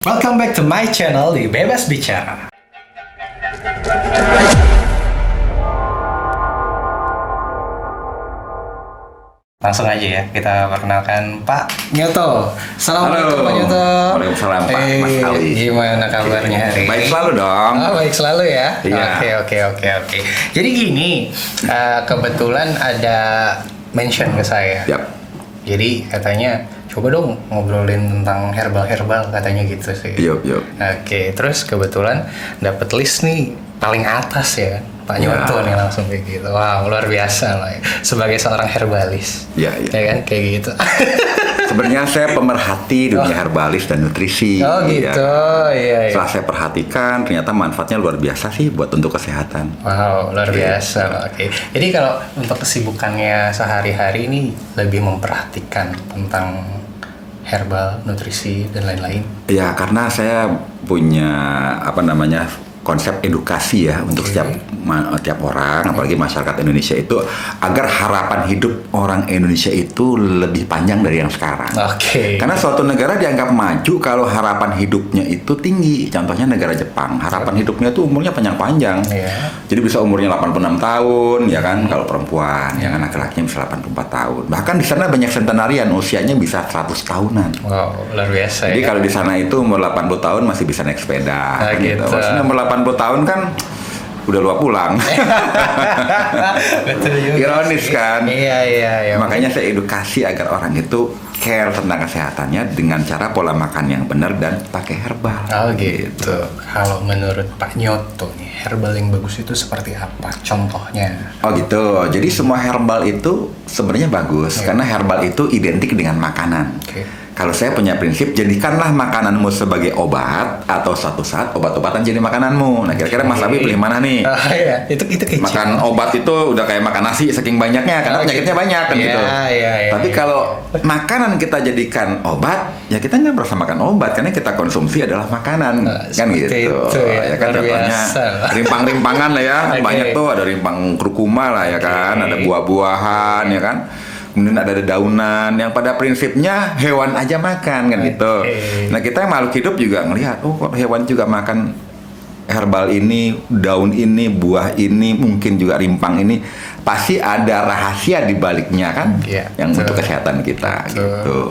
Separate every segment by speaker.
Speaker 1: Welcome back to my channel di Bebas Bicara. Langsung aja ya, kita perkenalkan Pak Nyoto. Assalamualaikum Pak Nyoto.
Speaker 2: Waalaikumsalam Pak Mas Ali.
Speaker 1: Gimana kabarnya hari ini?
Speaker 2: Baik selalu dong.
Speaker 1: Oh, baik selalu ya.
Speaker 2: Iya.
Speaker 1: Oke. Jadi gini, kebetulan ada mention ke saya.
Speaker 2: Yap.
Speaker 1: Jadi katanya coba dong ngobrolin tentang herbal katanya gitu sih.
Speaker 2: Yup.
Speaker 1: Oke, terus kebetulan dapat list nih paling atas ya Pak Nyoto nih langsung kayak gitu. Wow, luar biasa lah ya. Sebagai seorang herbalis.
Speaker 2: Iya.
Speaker 1: Ya kan kayak gitu.
Speaker 2: Sebenarnya saya pemerhati dunia herbalis dan nutrisi.
Speaker 1: Oh gitu. Iya.
Speaker 2: Setelah saya perhatikan, ternyata manfaatnya luar biasa sih buat untuk kesehatan.
Speaker 1: Wow, luar biasa. Oke. Jadi kalau untuk kesibukannya sehari-hari ini lebih memperhatikan tentang herbal, nutrisi dan lain-lain.
Speaker 2: Ya, karena saya punya konsep edukasi ya untuk tiap orang, apalagi masyarakat Indonesia itu agar harapan hidup orang Indonesia itu lebih panjang dari yang sekarang.
Speaker 1: Oke.
Speaker 2: Karena suatu negara dianggap maju kalau harapan hidupnya itu tinggi. Contohnya negara Jepang, harapan hidupnya itu umurnya panjang-panjang.
Speaker 1: Iya.
Speaker 2: Jadi bisa umurnya 86 tahun, ya kan, kalau perempuan, ya kan, laki-lakinya bisa 84 tahun. Bahkan di sana banyak sentenarian, usianya bisa 100 tahunan.
Speaker 1: Wow, luar biasa.
Speaker 2: Jadi
Speaker 1: ya.
Speaker 2: kalau di sana itu umur 80 tahun masih bisa naik sepeda.
Speaker 1: Nah,
Speaker 2: kan gitu.
Speaker 1: gitu.
Speaker 2: Maksudnya umur 80 tahun kan udah luar pulang.
Speaker 1: Betul juga.
Speaker 2: Ironis
Speaker 1: sih.
Speaker 2: kan?
Speaker 1: Iya.
Speaker 2: Makanya saya edukasi agar orang itu care tentang kesehatannya dengan cara pola makan yang benar dan pakai herbal.
Speaker 1: Oh gitu. Kalau menurut Pak Nyoto nih, herbal yang bagus itu seperti apa? Contohnya?
Speaker 2: Oh gitu. Jadi semua herbal itu sebenarnya bagus karena herbal itu identik dengan makanan.
Speaker 1: Oke.
Speaker 2: Kalau saya punya prinsip, jadikanlah makananmu sebagai obat atau suatu saat obat-obatan jadi makananmu. Nah, kira-kira Mas Abi pilih mana nih?
Speaker 1: Oh iya, itu kecil.
Speaker 2: Makan obat itu udah kayak makan nasi saking banyaknya karena penyakitnya banyak kan gitu.
Speaker 1: Iya.
Speaker 2: Tapi kalau makanan kita jadikan obat, ya kita nggak merasa makan obat karena kita konsumsi adalah makanan, kan gitu.
Speaker 1: Itu, ya
Speaker 2: kan
Speaker 1: luar
Speaker 2: contohnya
Speaker 1: biasa.
Speaker 2: rimpang-rimpangan lah ya,
Speaker 1: Oke.
Speaker 2: banyak tuh ada rimpang kurkuma lah ya kan, ada buah-buahan ya kan. Kemudian ada dedaunan yang pada prinsipnya hewan aja makan kan gitu. Nah kita yang makhluk hidup juga ngelihat, oh kok hewan juga makan herbal ini, daun ini, buah ini, mungkin juga rimpang ini, pasti ada rahasia di baliknya kan, yang untuk kesehatan kita gitu.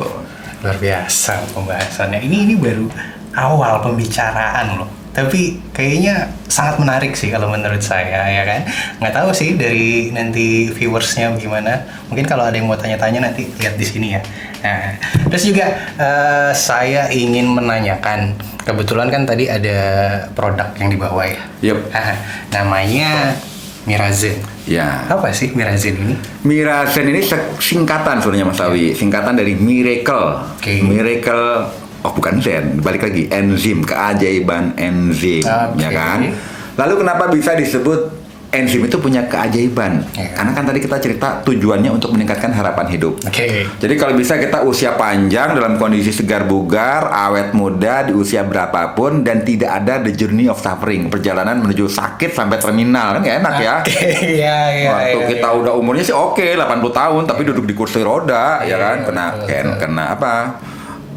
Speaker 1: Luar biasa pembahasannya. Ini baru awal pembicaraan loh. Tapi kayaknya sangat menarik sih kalau menurut saya ya kan. Nggak tahu sih dari nanti viewersnya gimana. Mungkin kalau ada yang mau tanya-tanya nanti lihat di sini ya. Nah, terus juga saya ingin menanyakan, kebetulan kan tadi ada produk yang dibawa ya.
Speaker 2: Yup.
Speaker 1: Namanya Mirazen.
Speaker 2: Ya.
Speaker 1: Apa sih Mirazen ini?
Speaker 2: Mirazen ini singkatan sebenarnya Mas Awi, singkatan dari miracle.
Speaker 1: Oke.
Speaker 2: Miracle, oh bukan zen, balik lagi enzim, keajaiban enzim,
Speaker 1: Oke.
Speaker 2: ya kan? Lalu kenapa bisa disebut enzim itu punya keajaiban?
Speaker 1: Ya.
Speaker 2: Karena kan tadi kita cerita tujuannya untuk meningkatkan harapan hidup.
Speaker 1: Oke.
Speaker 2: Jadi kalau bisa kita usia panjang dalam kondisi segar bugar, awet muda di usia berapapun dan tidak ada the journey of suffering, perjalanan menuju sakit sampai terminal, kan nggak enak ya?
Speaker 1: Iya.
Speaker 2: Waktu kita udah umurnya sih oke, 80 tahun tapi duduk di kursi roda ya kan, kena apa?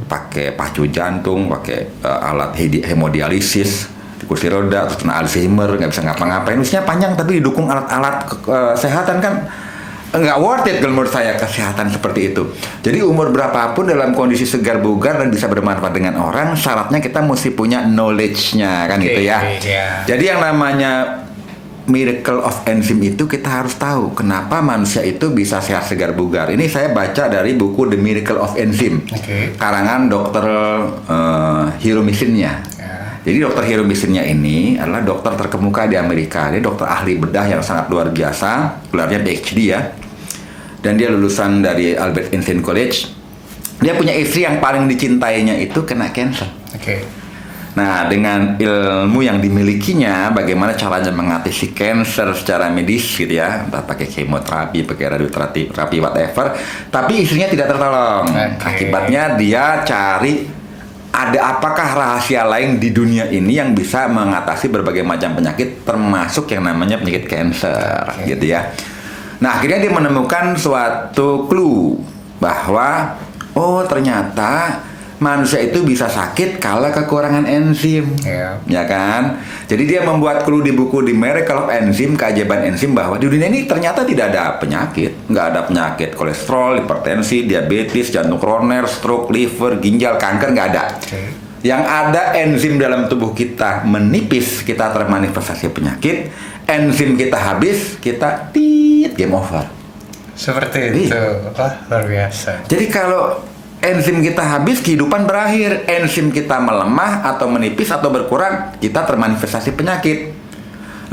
Speaker 2: Pakai pacu jantung, pakai alat hemodialisis di kursi roda, terus kena Alzheimer, nggak bisa ngapa-ngapain. Usianya panjang tapi didukung alat-alat kesehatan kan nggak worth it kalau menurut saya kesehatan seperti itu. Jadi umur berapapun dalam kondisi segar bugar dan bisa bermanfaat dengan orang, syaratnya kita mesti punya knowledge-nya kan gitu ya. Jadi yang namanya miracle of enzim itu kita harus tahu kenapa manusia itu bisa sehat segar bugar. Ini saya baca dari buku The Miracle of Enzym, karangan Dr. Hiro Mishinya. Jadi Dr. Hiro Mishinya ini adalah dokter terkemuka di Amerika. Dia dokter ahli bedah yang sangat luar biasa, gelarnya PhD ya. Dan dia lulusan dari Albert Einstein College. Dia punya istri yang paling dicintainya itu kena cancer. Nah, dengan ilmu yang dimilikinya, bagaimana caranya mengatasi cancer secara medis gitu ya, entah pakai kemoterapi, pakai radioterapi, whatever, tapi istrinya tidak tertolong. Akibatnya dia cari ada apakah rahasia lain di dunia ini yang bisa mengatasi berbagai macam penyakit, termasuk yang namanya penyakit cancer, gitu ya. Nah, akhirnya dia menemukan suatu clue bahwa oh ternyata manusia itu bisa sakit kalau kekurangan enzim, ya kan? Jadi dia membuat clue di buku The Miracle of Enzyme, keajaiban enzim, bahwa di dunia ini ternyata tidak ada penyakit, nggak ada penyakit kolesterol, hipertensi, diabetes, jantung koroner, stroke, liver, ginjal, kanker, nggak ada. Yang ada enzim dalam tubuh kita menipis, kita termanifestasi penyakit. Enzim kita habis, kita game over.
Speaker 1: Seperti itu. Wah, luar biasa.
Speaker 2: Jadi kalau enzim kita habis, kehidupan berakhir. Enzim kita melemah atau menipis atau berkurang, kita termanifestasi penyakit.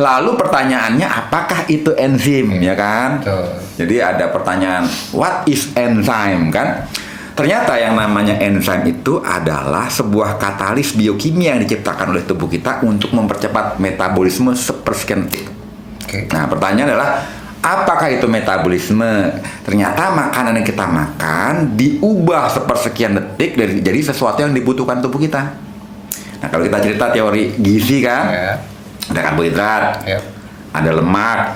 Speaker 2: Lalu pertanyaannya, apakah itu enzim, ya kan?
Speaker 1: Betul.
Speaker 2: Jadi ada pertanyaan, what is enzyme, kan? Ternyata yang namanya enzim itu adalah sebuah katalis biokimia yang diciptakan oleh tubuh kita untuk mempercepat metabolisme sepersekian detik. Nah, pertanyaan adalah, apakah itu metabolisme? Ternyata makanan yang kita makan diubah sepersekian detik jadi sesuatu yang dibutuhkan tubuh kita. Nah, kalau kita cerita teori gizi kan, ada karbohidrat, ada lemak,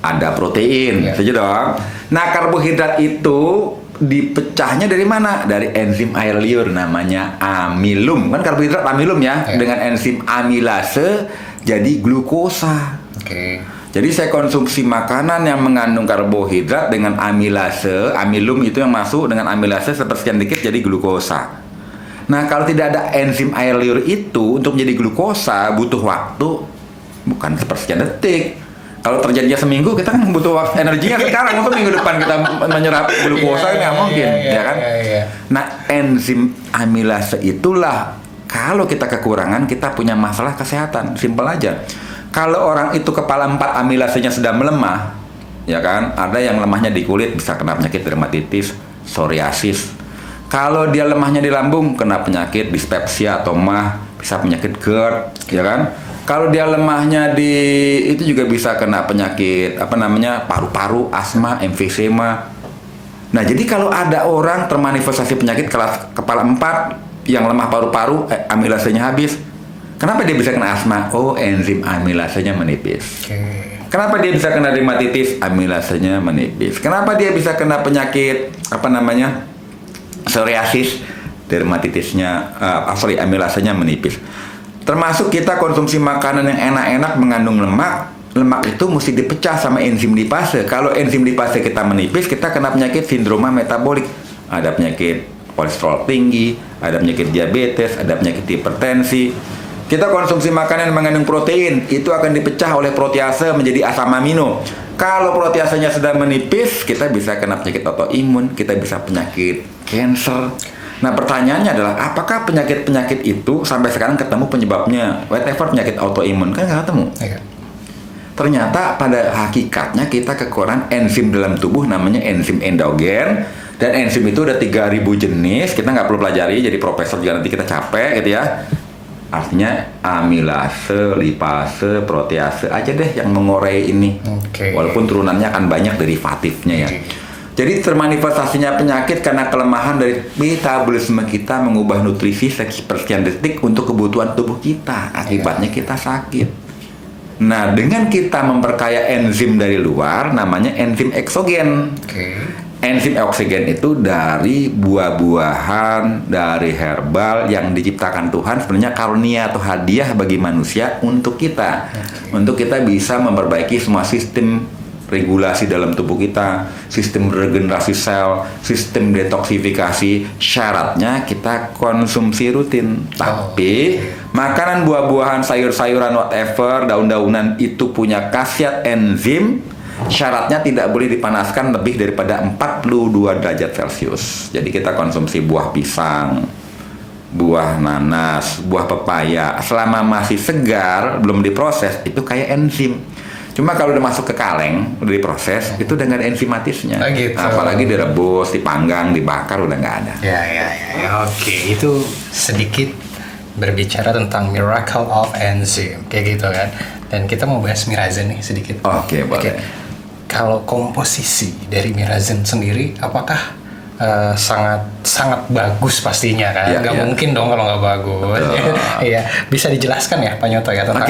Speaker 2: ada protein, setuju dong? Nah, karbohidrat itu dipecahnya dari mana? Dari enzim air liur namanya amilum. Kan karbohidrat amilum ya, dengan enzim amilase jadi glukosa. Jadi saya konsumsi makanan yang mengandung karbohidrat dengan amilase, amilum itu yang masuk dengan amilase sepersekian dikit jadi glukosa. Nah, kalau tidak ada enzim air liur itu untuk menjadi glukosa butuh waktu bukan sepersekian detik. Kalau terjadinya seminggu, kita kan butuh waktu, energinya sekarang untuk minggu depan kita menyerap glukosa nggak mungkin, ya kan? Nah, enzim amilase itulah kalau kita kekurangan kita punya masalah kesehatan, simpel aja. Kalau orang itu kepala 4 amilasenya sudah melemah, ya kan? Ada yang lemahnya di kulit bisa kena penyakit dermatitis, psoriasis. Kalau dia lemahnya di lambung kena penyakit dispepsia atau MAH, bisa penyakit GERD, ya kan? Kalau dia lemahnya di itu juga bisa kena penyakit paru-paru, asma, emfisema. Nah, jadi kalau ada orang termanifestasi penyakit kelas kepala 4 yang lemah paru-paru, amilasenya habis. Kenapa dia bisa kena asma? Oh, enzim amilasenya menipis. Kenapa dia bisa kena dermatitis? Amilasenya menipis. Kenapa dia bisa kena penyakit psoriasis? Dermatitisnya amilasenya menipis. Termasuk kita konsumsi makanan yang enak-enak mengandung lemak. Lemak itu mesti dipecah sama enzim lipase. Kalau enzim lipase kita menipis, kita kena penyakit sindroma metabolik. Ada penyakit kolesterol tinggi, ada penyakit diabetes, ada penyakit hipertensi. Kita konsumsi makanan yang mengandung protein, itu akan dipecah oleh protease menjadi asam amino. Kalau proteasenya sudah menipis, kita bisa kena penyakit autoimun, kita bisa penyakit cancer. Nah, pertanyaannya adalah, apakah penyakit-penyakit itu sampai sekarang ketemu penyebabnya? Whatever penyakit autoimun, kan nggak ketemu. Ternyata pada hakikatnya kita kekurangan enzim dalam tubuh namanya enzim endogen. Dan enzim itu ada 3.000 jenis, kita nggak perlu pelajari, jadi profesor juga nanti kita capek gitu ya. Artinya amilase, lipase, protease aja deh yang mengurai ini. Walaupun turunannya akan banyak derivatifnya ya. Jadi termanifestasinya penyakit karena kelemahan dari metabolisme kita mengubah nutrisi sepersekian detik untuk kebutuhan tubuh kita. Akibatnya kita sakit. Nah, dengan kita memperkaya enzim dari luar, namanya enzim eksogen. Enzim eksogen itu dari buah-buahan, dari herbal yang diciptakan Tuhan, sebenarnya karunia atau hadiah bagi manusia untuk kita. Untuk kita bisa memperbaiki semua sistem regulasi dalam tubuh kita, sistem regenerasi sel, sistem detoksifikasi. Syaratnya kita konsumsi rutin. Tapi makanan buah-buahan, sayur-sayuran, whatever, daun-daunan itu punya khasiat enzim. Syaratnya tidak boleh dipanaskan lebih daripada 42 derajat Celcius. Jadi kita konsumsi buah pisang, buah nanas, buah pepaya selama masih segar, belum diproses, itu kayak enzim. Cuma kalau udah masuk ke kaleng, udah diproses, itu udah nggak ada enzimatisnya. Apalagi direbus, dipanggang, dibakar, udah nggak ada.
Speaker 1: Oke, itu sedikit berbicara tentang miracle of enzyme, kayak gitu kan. Dan kita mau bahas mirazen nih sedikit.
Speaker 2: Oke, boleh.
Speaker 1: Kalau komposisi dari mirazen sendiri, apakah sangat bagus pastinya kan? Nggak mungkin dong kalau nggak bagus. Iya, bisa dijelaskan ya Pak Nyoto ya tentang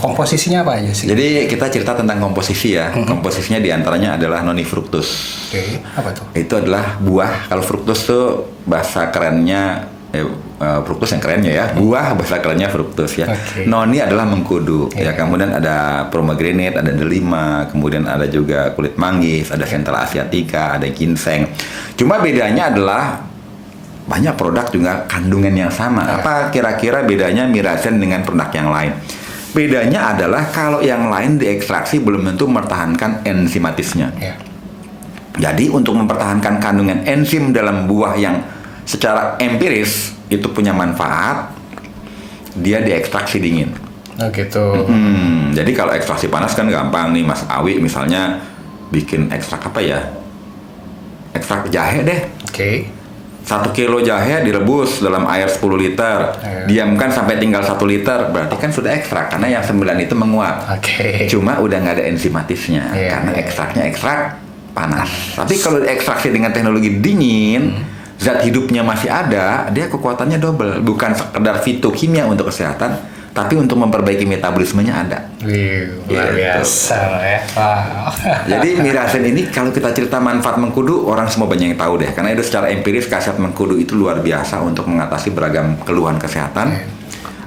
Speaker 1: komposisinya apa aja sih?
Speaker 2: Jadi kita cerita tentang komposisi ya. Komposisinya diantaranya adalah nonifruktus.
Speaker 1: Apa tuh?
Speaker 2: Itu adalah buah. Kalau fruktus tuh bahasa kerennya Fructus yang kerennya ya, buah bahasa kerennya fructus ya.
Speaker 1: Oke.
Speaker 2: Noni adalah mengkudu
Speaker 1: Iya.
Speaker 2: ya, kemudian ada pomegranate, ada delima, kemudian ada juga kulit manggis, ada Central Asiatica, ada ginseng. Cuma bedanya adalah banyak produk juga kandungan yang sama.
Speaker 1: Iya.
Speaker 2: Apa kira-kira bedanya Mirazen dengan produk yang lain? Bedanya adalah kalau yang lain diekstraksi belum tentu mempertahankan enzimatisnya.
Speaker 1: Ya.
Speaker 2: Jadi untuk mempertahankan kandungan enzim dalam buah yang secara empiris itu punya manfaat, dia diekstraksi dingin.
Speaker 1: Oh gitu.
Speaker 2: Jadi kalau ekstraksi panas kan gampang nih, Mas Awi misalnya bikin ekstrak apa ya? Ekstrak jahe deh.
Speaker 1: Oke.
Speaker 2: 1 kilo jahe direbus dalam air 10 liter,
Speaker 1: Iya.
Speaker 2: diamkan sampai tinggal 1 liter, berarti kan sudah ekstrak karena yang 9 itu menguap.
Speaker 1: Oke.
Speaker 2: Cuma udah nggak ada enzimatisnya
Speaker 1: Iya,
Speaker 2: karena
Speaker 1: iya.
Speaker 2: ekstraknya ekstrak panas. Tapi kalau diekstraksi dengan teknologi dingin, zat hidupnya masih ada, dia kekuatannya double. Bukan sekedar fitokimia untuk kesehatan, tapi untuk memperbaiki metabolismenya ada.
Speaker 1: Wih, luar
Speaker 2: Gitu.
Speaker 1: biasa ya. Wow.
Speaker 2: Jadi Mirazen ini kalau kita cerita manfaat mengkudu, orang semua banyak yang tahu deh. Karena itu secara empiris khasiat mengkudu itu luar biasa untuk mengatasi beragam keluhan kesehatan.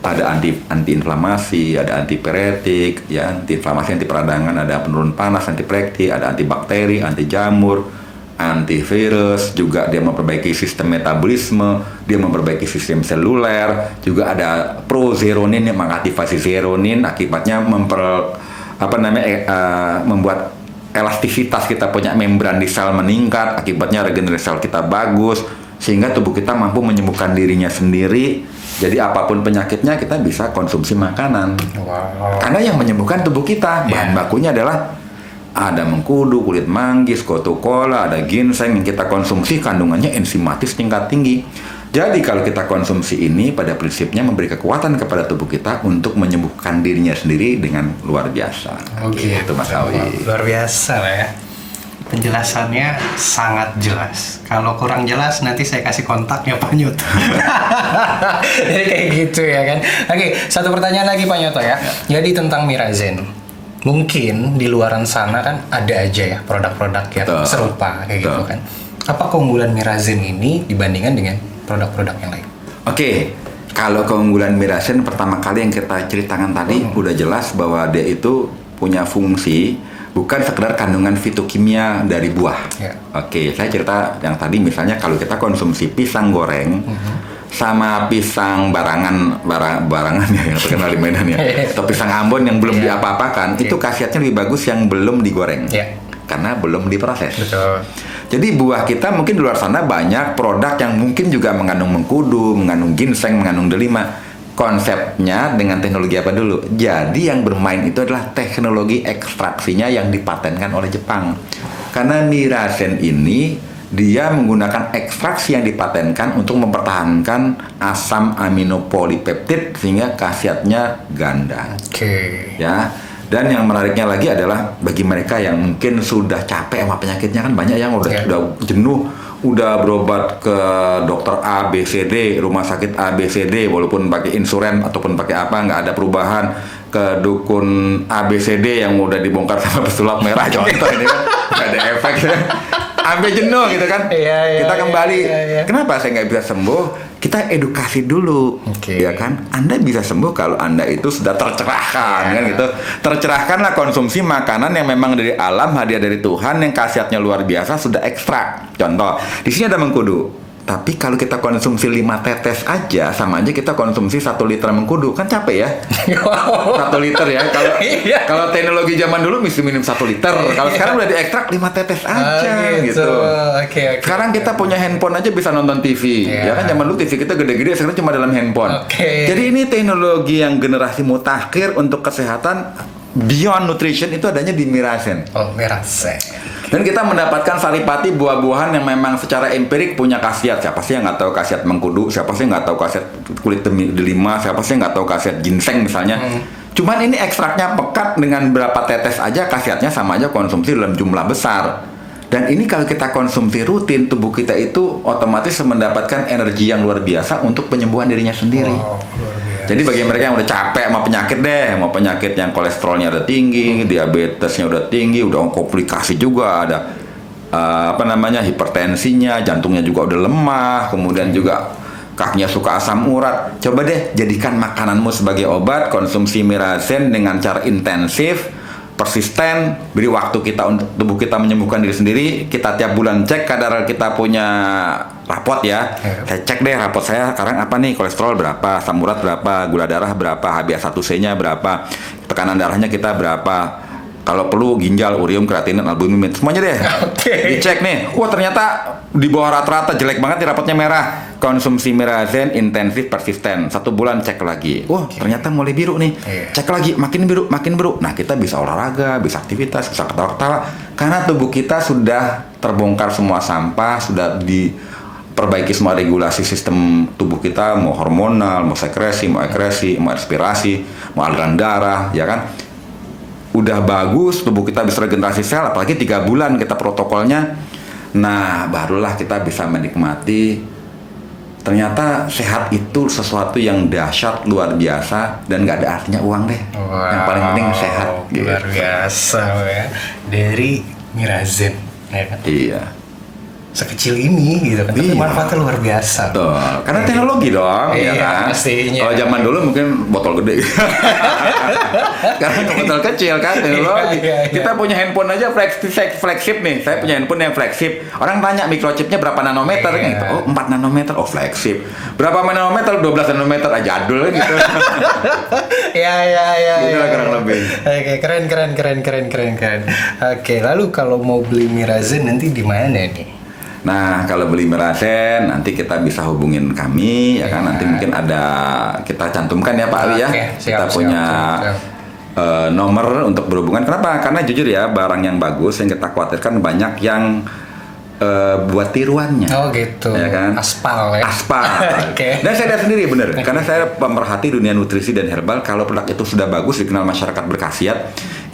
Speaker 2: Ada anti-inflamasi, ada antipiretik, ya, anti-inflamasi, anti peradangan, ada penurun panas, antipiretik, ada antibakteri, anti jamur, antivirus, juga dia memperbaiki sistem metabolisme, dia memperbaiki sistem seluler, juga ada prozeronin yang mengaktifasi zeronin, akibatnya membuat elastisitas kita punya membran di sel meningkat, akibatnya regenerasi sel kita bagus, sehingga tubuh kita mampu menyembuhkan dirinya sendiri. Jadi apapun penyakitnya kita bisa konsumsi makanan.
Speaker 1: Wow.
Speaker 2: Karena yang menyembuhkan tubuh kita, bahan bakunya adalah ada mengkudu, kulit manggis, koto kola, ada ginseng yang kita konsumsi kandungannya enzimatis tingkat tinggi. Jadi kalau kita konsumsi ini pada prinsipnya memberi kekuatan kepada tubuh kita untuk menyembuhkan dirinya sendiri dengan luar biasa.
Speaker 1: Oke,
Speaker 2: Gitu, Mas Awi.
Speaker 1: luar biasa lah ya. Penjelasannya sangat jelas. Kalau kurang jelas nanti saya kasih kontaknya Pak Nyoto. Jadi kayak gitu ya kan. Oke, satu pertanyaan lagi Pak Nyoto ya. Jadi tentang Mirazen. Mungkin di luaran sana kan ada aja ya produk-produk yang
Speaker 2: Betul.
Speaker 1: serupa kayak gitu
Speaker 2: Betul.
Speaker 1: kan. Apa keunggulan Mirazen ini dibandingkan dengan produk-produk yang lain?
Speaker 2: Oke, kalau keunggulan Mirazen pertama kali yang kita ceritakan tadi udah jelas bahwa dia itu punya fungsi bukan sekedar kandungan fitokimia dari buah.
Speaker 1: Ya.
Speaker 2: Oke, saya cerita yang tadi misalnya kalau kita konsumsi pisang goreng sama pisang barangan ya yang terkenal di Medan ya, atau pisang Ambon yang belum
Speaker 1: Ya.
Speaker 2: diapa-apakan,
Speaker 1: Oke.
Speaker 2: itu khasiatnya lebih bagus yang belum digoreng.
Speaker 1: Ya.
Speaker 2: Karena belum diproses.
Speaker 1: Betul.
Speaker 2: Jadi buah kita mungkin di luar sana banyak produk yang mungkin juga mengandung mengkudu, mengandung ginseng, mengandung delima. Konsepnya dengan teknologi apa dulu? Jadi yang bermain itu adalah teknologi ekstraksinya yang dipatenkan oleh Jepang. Karena Mirazen ini dia menggunakan ekstraksi yang dipatenkan untuk mempertahankan asam amino polipeptid sehingga khasiatnya ganda.
Speaker 1: Oke.
Speaker 2: Ya. Dan yang menariknya lagi adalah bagi mereka yang mungkin sudah capek sama penyakitnya, kan banyak yang udah jenuh, udah berobat ke dokter A, B, C, D, rumah sakit A, B, C, D, walaupun pakai insuren ataupun pakai apa nggak ada perubahan, ke dukun A, B, C, D yang udah dibongkar sama pesulap merah contoh ini kan nggak ada efek, sampai jenuh gitu kan.
Speaker 1: Iya,
Speaker 2: Kita kembali,
Speaker 1: iya.
Speaker 2: kenapa saya nggak bisa sembuh? Kita edukasi dulu,
Speaker 1: Oke.
Speaker 2: ya kan? Anda bisa sembuh kalau Anda itu sudah tercerahkan, kan gitu. Tercerahkanlah konsumsi makanan yang memang dari alam, hadiah dari Tuhan yang khasiatnya luar biasa sudah ekstrak. Contoh, di sini ada mengkudu. Tapi kalau kita konsumsi 5 tetes aja, sama aja kita konsumsi 1 liter mengkudu, kan capek ya? 1 liter ya. Kalau
Speaker 1: Iya.
Speaker 2: kalau teknologi zaman dulu mesti minum 1 liter. Kalau sekarang udah diekstrak 5 tetes aja gitu.
Speaker 1: Oke.
Speaker 2: Sekarang kita punya handphone aja bisa nonton TV.
Speaker 1: Iya.
Speaker 2: Ya kan zaman dulu TV kita gede-gede, sekarang cuma dalam handphone.
Speaker 1: Oke.
Speaker 2: Jadi ini teknologi yang generasi mutakhir untuk kesehatan beyond nutrition itu adanya di Mirazen.
Speaker 1: Oh, Mirazen.
Speaker 2: Dan kita mendapatkan saripati buah-buahan yang memang secara empirik punya khasiat. Siapa sih yang nggak tahu khasiat mengkudu? Siapa sih yang nggak tahu khasiat kulit delima? Siapa sih yang nggak tahu khasiat ginseng misalnya? Cuman ini ekstraknya pekat dengan berapa tetes aja khasiatnya sama aja konsumsi dalam jumlah besar. Dan ini kalau kita konsumsi rutin, tubuh kita itu otomatis mendapatkan energi yang luar biasa untuk penyembuhan dirinya sendiri.
Speaker 1: Wow, luar biasa.
Speaker 2: Jadi bagi mereka yang udah capek sama penyakit deh, mau penyakit yang kolesterolnya udah tinggi, diabetesnya udah tinggi, udah komplikasi juga, ada hipertensinya, jantungnya juga udah lemah, kemudian juga kakinya suka asam urat, coba deh jadikan makananmu sebagai obat, konsumsi mirazen dengan cara intensif, persisten, beri waktu kita untuk tubuh kita menyembuhkan diri sendiri. Kita tiap bulan cek kadar kita punya rapot ya. Saya cek deh rapot saya sekarang apa nih, kolesterol berapa, asam urat berapa, gula darah berapa, HbA1c-nya berapa, tekanan darahnya kita berapa. Kalau perlu ginjal, urium, kreatinin, albumin, semuanya deh. Dicek nih. Wah, ternyata di bawah rata-rata, jelek banget nih rapotnya merah. Konsumsi mirazen intensif persisten. 1 bulan cek lagi. Wah, ternyata mulai biru nih. Cek lagi, makin biru, makin biru. Nah, kita bisa olahraga, bisa aktivitas, bisa ketawa-ketawa. Karena tubuh kita sudah terbongkar semua sampah, sudah diperbaiki semua regulasi sistem tubuh kita, mau hormonal, mau sekresi, mau ekresi, mau aspirasi, mau aliran darah, ya kan? Udah bagus, tubuh kita bisa regenerasi sel, apalagi 3 bulan kita protokolnya. Nah, barulah kita bisa menikmati ternyata sehat itu sesuatu yang dahsyat, luar biasa, dan nggak ada artinya uang deh. Yang paling penting sehat.
Speaker 1: Luar biasa ya. Dari mirazen, ya kan?
Speaker 2: Iya.
Speaker 1: Sekecil ini gitu kan, tapi manfaatnya luar biasa.
Speaker 2: Betul. Karena teknologi dong, ya kan.
Speaker 1: Pastinya.
Speaker 2: Kalau zaman dulu mungkin botol gede. Karena botol kecil kan teknologi.
Speaker 1: Iya.
Speaker 2: Kita punya handphone aja flagship nih. Saya punya handphone yang flagship. Orang tanya microchipnya berapa nanometer gitu. Oh, 4 nanometer. Oh, flagship. Berapa nanometer? 12 nanometer aja jadul gitu.
Speaker 1: Ya.
Speaker 2: Gitu lah kurang lebih.
Speaker 1: Oke, keren. Oke, lalu kalau mau beli mirazen nanti di mana nih?
Speaker 2: Nah, kalau beli mirazen nanti kita bisa hubungin kami ya kan. Nanti mungkin ada kita cantumkan ya Pak Ali ya. Kita punya nomor untuk berhubungan. Kenapa? Karena jujur ya, barang yang bagus yang kita khawatirkan banyak yang buat tiruannya.
Speaker 1: Oh gitu.
Speaker 2: Ya kan?
Speaker 1: Aspal ya.
Speaker 2: Okay. Dan saya lihat sendiri bener. Karena saya pemerhati dunia nutrisi dan herbal. Kalau produk itu sudah bagus, dikenal masyarakat berkhasiat,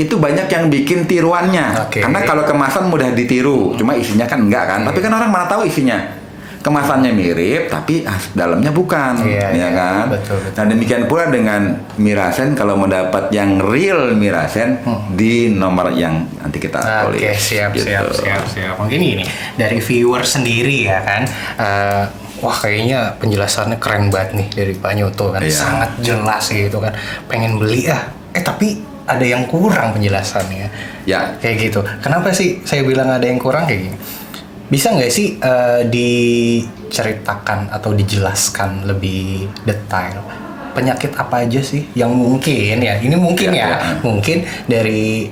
Speaker 2: itu banyak yang bikin tiruannya. Karena kalau kemasan mudah ditiru, cuma isinya kan enggak kan. Tapi kan orang mana tahu isinya. Kemasannya mirip, tapi dalamnya bukan, ya kan? Betul. Nah demikian pula dengan mirazen, kalau mau dapat yang real mirazen di nomor yang nanti kita tulis.
Speaker 1: Oke, siap. Mungkin ini dari viewer sendiri ya kan. Wah kayaknya penjelasannya keren banget nih dari Pak Nyoto kan, sangat jelas gitu kan. Pengen beli tapi ada yang kurang penjelasannya. Ya. Kayak gitu. Kenapa sih saya bilang ada yang kurang kayak gini? Bisa nggak sih diceritakan atau dijelaskan lebih detail penyakit apa aja sih yang mungkin ya? Ini mungkin mungkin dari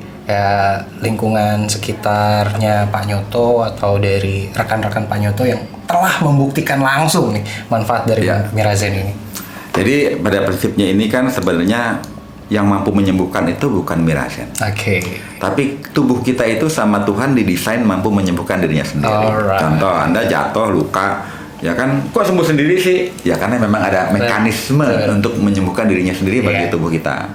Speaker 1: lingkungan sekitarnya Pak Nyoto atau dari rekan-rekan Pak Nyoto yang telah membuktikan langsung nih manfaat dari mirazen ini.
Speaker 2: Jadi pada prinsipnya ini kan sebenarnya yang mampu menyembuhkan itu bukan mirazen. Tapi tubuh kita itu sama Tuhan didesain mampu menyembuhkan dirinya sendiri. Contoh, Anda jatuh, luka, ya kan, kok sembuh sendiri sih? Ya karena memang ada mekanisme untuk menyembuhkan dirinya sendiri bagi tubuh kita.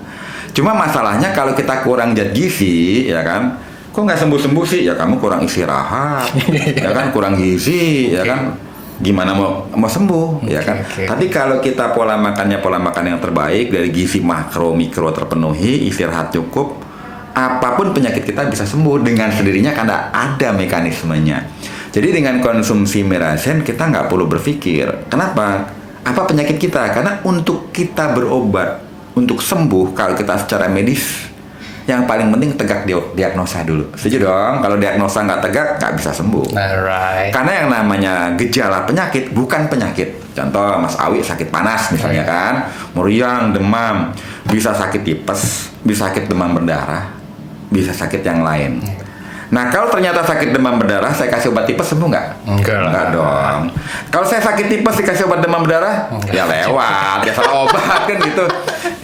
Speaker 2: Cuma masalahnya kalau kita kurang zat gizi, ya kan, kok nggak sembuh-sembuh sih? Ya kamu kurang istirahat, ya kan, kurang gizi, ya kan. Gimana mau sembuh, ya kan? Tapi kalau kita pola makan yang terbaik, dari gizi makro mikro terpenuhi, istirahat cukup, apapun penyakit kita bisa sembuh dengan sendirinya karena ada mekanismenya. Jadi dengan konsumsi mirazen kita nggak perlu berpikir kenapa, apa penyakit kita, karena untuk kita berobat, untuk sembuh kalau kita secara medis, yang paling penting tegak diagnosa dulu. Setuju dong? Kalau diagnosa nggak tegak, nggak bisa sembuh. Karena yang namanya gejala penyakit bukan penyakit. Contoh, Mas Awi sakit panas misalnya kan, meriang, demam, bisa sakit tipes, bisa sakit demam berdarah, bisa sakit yang lain. Nah, kalau ternyata sakit demam berdarah, saya kasih obat tipes sembuh nggak? Enggak dong. Kalau saya sakit tipes dikasih obat demam berdarah, ya lewat, ya salah obat kan gitu.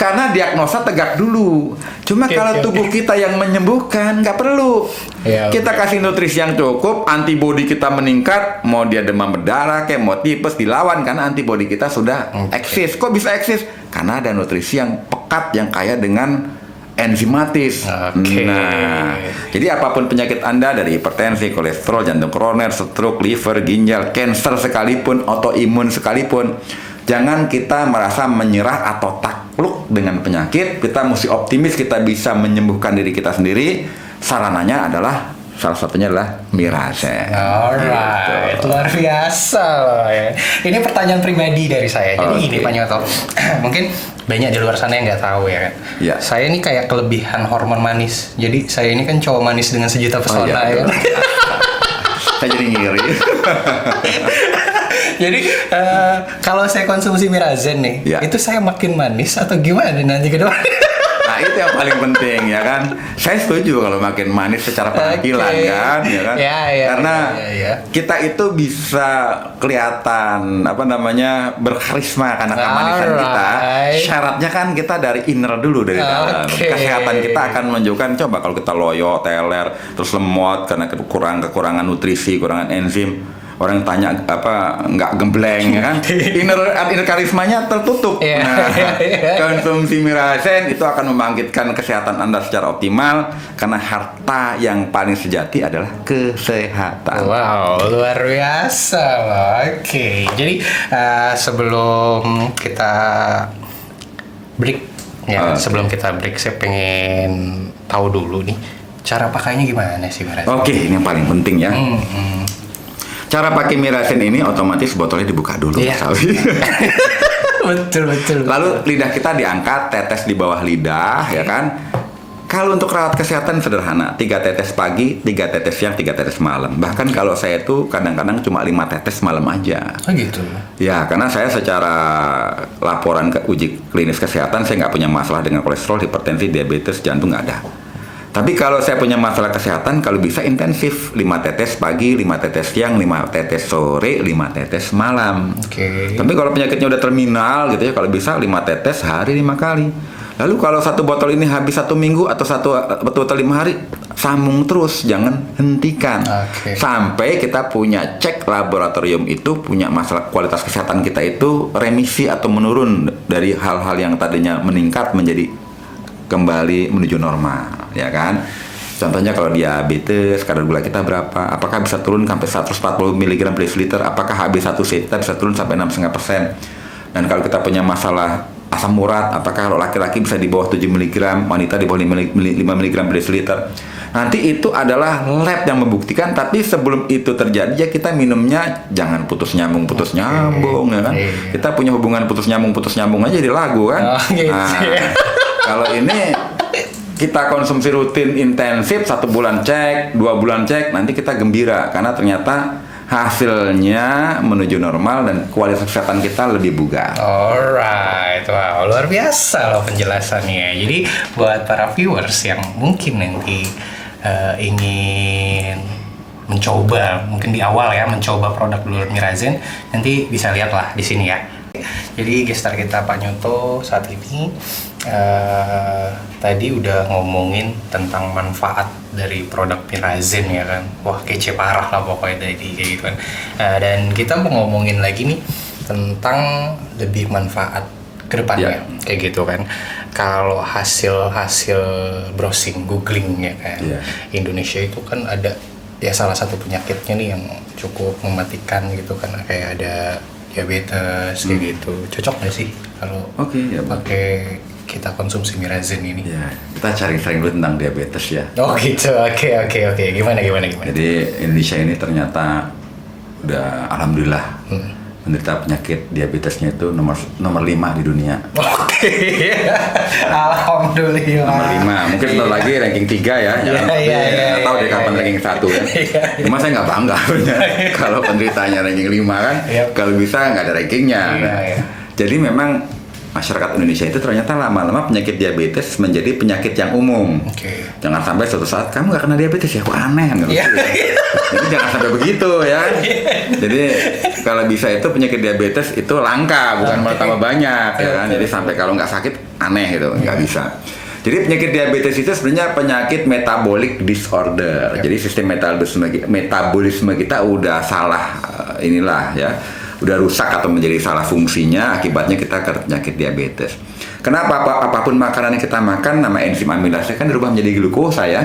Speaker 2: Karena diagnosa tegak dulu. Cuma kalau tubuh kita yang menyembuhkan, nggak perlu. Kita kasih nutrisi yang cukup, antibodi kita meningkat, mau dia demam berdarah, kayak mau tipes dilawan karena antibodi kita sudah eksis. Kok bisa eksis? Karena ada nutrisi yang pekat, yang kaya dengan enzimatis. Nah, jadi apapun penyakit Anda, dari hipertensi, kolesterol, jantung koroner, stroke, liver, ginjal, cancer sekalipun, autoimun sekalipun, jangan kita merasa menyerah atau takluk dengan penyakit. Kita mesti optimis kita bisa menyembuhkan diri kita sendiri. Sarananya adalah salah satunya adalah Mirazen.
Speaker 1: Alright,
Speaker 2: Gitu.
Speaker 1: luar biasa loh ya. Ini pertanyaan pribadi dari saya. Jadi
Speaker 2: Oke.
Speaker 1: gini Pak Nyoto, mungkin banyak di luar sana yang nggak tahu ya kan.
Speaker 2: Iya.
Speaker 1: Saya ini kayak kelebihan hormon manis. Jadi saya ini kan cowok manis dengan sejuta pesona ya.
Speaker 2: iya,
Speaker 1: Kan?
Speaker 2: Saya jadi ngiri.
Speaker 1: Jadi kalau saya konsumsi Mirazen nih,
Speaker 2: Iya.
Speaker 1: itu saya makin manis atau gimana nanti ke depan?
Speaker 2: Nah itu yang paling penting ya kan. Saya setuju kalau makin manis secara penampilan
Speaker 1: Oke.
Speaker 2: kan, ya kan.
Speaker 1: Ya, ya,
Speaker 2: Karena
Speaker 1: ya.
Speaker 2: kita itu bisa kelihatan apa namanya berkarisma karena kemanisan kita.
Speaker 1: Alright.
Speaker 2: Syaratnya kan kita dari inner dulu dari dalam.
Speaker 1: Oke.
Speaker 2: Kesehatan kita akan menunjukkan coba kalau kita loyo, teler, terus lemot karena kekurangan nutrisi, kekurangan enzim. Orang tanya apa nggak gembleng ya kan, inner karismanya tertutup.
Speaker 1: Iya,
Speaker 2: Nah,
Speaker 1: iya.
Speaker 2: konsumsi Mirazen itu akan membangkitkan kesehatan Anda secara optimal karena harta yang paling sejati adalah kesehatan.
Speaker 1: Wow, luar biasa loh. Oke, jadi sebelum kita break, ya, sebelum kita break, saya pengen tahu dulu nih cara pakainya gimana sih Mirazen?
Speaker 2: Oke, ini yang paling penting ya. Cara pakai Mirazen ini otomatis botolnya dibuka dulu,
Speaker 1: Iya.
Speaker 2: Mas Alwi.
Speaker 1: betul.
Speaker 2: Lalu lidah kita diangkat, tetes di bawah lidah, ya kan? Kalau untuk rawat kesehatan sederhana, 3 tetes pagi, 3 tetes siang, 3 tetes malam. Bahkan kalau saya tuh kadang-kadang cuma 5 tetes malam aja.
Speaker 1: Oh gitu.
Speaker 2: Ya, karena saya secara laporan ke uji klinis kesehatan, saya nggak punya masalah dengan kolesterol, hipertensi, diabetes, jantung nggak ada. Tapi kalau saya punya masalah kesehatan, kalau bisa intensif, 5 tetes pagi, 5 tetes siang, 5 tetes sore, 5 tetes malam.
Speaker 1: Oke.
Speaker 2: Tapi kalau penyakitnya udah terminal gitu ya, kalau bisa 5 tetes sehari 5 kali. Lalu kalau satu botol ini habis 1 minggu atau satu botol 5 hari, sambung terus, jangan hentikan.
Speaker 1: Oke.
Speaker 2: Sampai kita punya cek laboratorium itu punya masalah kualitas kesehatan kita itu remisi atau menurun dari hal-hal yang tadinya meningkat menjadi kembali menuju normal, ya kan? Contohnya kalau diabetes, kadar gula kita berapa? Apakah bisa turun sampai 140 mg per desiliter? Apakah HB1C kita bisa turun sampai 6,5%? Dan kalau kita punya masalah asam urat, apakah kalau laki-laki bisa di bawah 7 mg, wanita di bawah 5 mg per desiliter? Nanti itu adalah lab yang membuktikan, tapi sebelum itu terjadi ya kita minumnya jangan putus nyambung ya kan? Kita punya hubungan putus nyambung aja di lagu kan?
Speaker 1: Oh, gitu.
Speaker 2: Nah, kalau ini kita konsumsi rutin intensif 1 bulan cek, 2 bulan cek, nanti kita gembira karena ternyata hasilnya menuju normal dan kualitas kesehatan kita lebih bugar.
Speaker 1: Alright, wow, luar biasa loh penjelasannya. Jadi buat para viewers yang mungkin nanti ingin mencoba, mungkin di awal ya mencoba produk dulu Mirazen, nanti bisa lihatlah di sini ya. Jadi gestar kita Pak Nyoto saat ini tadi udah ngomongin tentang manfaat dari produk Mirazen ya kan. Wah kece parah lah pokoknya tadi kayak gitu kan. Dan kita mau ngomongin lagi nih tentang lebih manfaat ke depannya kayak gitu kan. Kalau hasil browsing, googling ya kan, Indonesia itu kan ada ya salah satu penyakitnya nih yang cukup mematikan gitu kan, kayak ada diabetes kayak gitu. Cocok nggak sih kalau pakai kita konsumsi Mirazen ini?
Speaker 2: Ya, kita cari dulu tentang diabetes ya.
Speaker 1: Oh gitu, oke. Gimana?
Speaker 2: Jadi Indonesia ini ternyata udah alhamdulillah menderita penyakit diabetesnya itu nomor 5 di dunia.
Speaker 1: Oke, alhamdulillah.
Speaker 2: Nomor 5, mungkin sebentar lagi ranking 3 ya. Nggak tahu deh kapan ranking 1 ya. Cuma saya nggak bangga kalau penderitanya ranking 5 kan. Kalau bisa nggak ada rankingnya. Jadi memang masyarakat Indonesia itu ternyata lama-lama penyakit diabetes menjadi penyakit yang umum. Jangan sampai suatu saat kamu nggak kena diabetes ya, kok aneh kan? Jadi jangan sampai begitu ya. Jadi kalau bisa itu penyakit diabetes itu langka, bukan malah tambah banyak ya kan. Jadi sampai kalau nggak sakit aneh gitu, nggak bisa. Jadi penyakit diabetes itu sebenarnya penyakit metabolic disorder. Jadi sistem metabolisme kita udah salah inilah ya. Udah rusak atau menjadi salah fungsinya, akibatnya kita kena penyakit diabetes. Kenapa? Apapun makanan yang kita makan, nama enzim amilase kan dirubah menjadi glukosa ya.